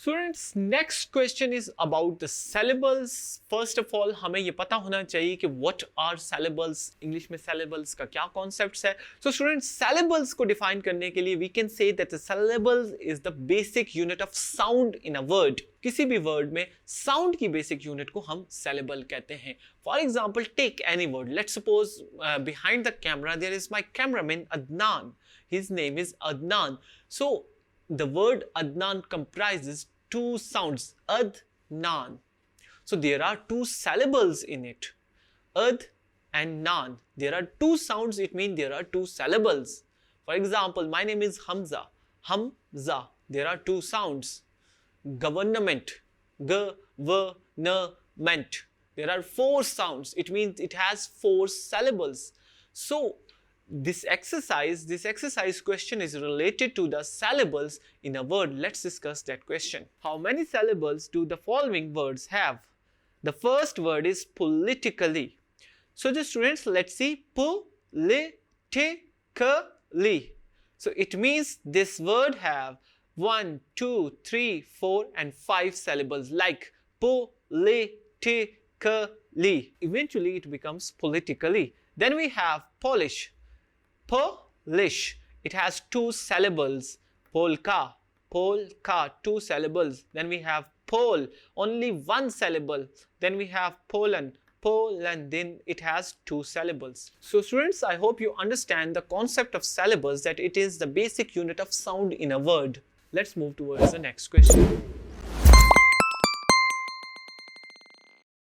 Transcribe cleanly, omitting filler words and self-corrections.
Students, next question is about the syllables. First of all, हमें ये पता होना चाहिए कि what are syllables, English में syllables का क्या concepts है. So students, syllables को define करने के लिए we can say that the syllables is the basic unit of sound in a word. किसी भी word में sound की basic unit को हम syllable कहते हैं. For example, take any word. Let's suppose behind the camera there is my cameraman Adnan. His name is Adnan. So the word Adnan comprises two sounds, Adnan. So there are two syllables in it, Ad and Nan. There are two sounds, it means there are two syllables. For example, my name is Hamza, Hamza. There are two sounds. Government, G-V-N-ment. There are four sounds, it means it has four syllables. So this exercise question is related to the syllables in a word. Let's discuss that question. How many syllables do the following words have? The first word is politically. So the students, let's see, politically. So it means this word have 1, 2, 3, 4 and 5 syllables, like politically. Eventually it becomes politically. Then we have Polish. Polish. It has two syllables. Polka. Polka. Two syllables. Then we have Pole. Only one syllable. Then we have Poland. Poland. Then it has two syllables. So students, I hope you understand the concept of syllables, that it is the basic unit of sound in a word. Let's move towards the next question.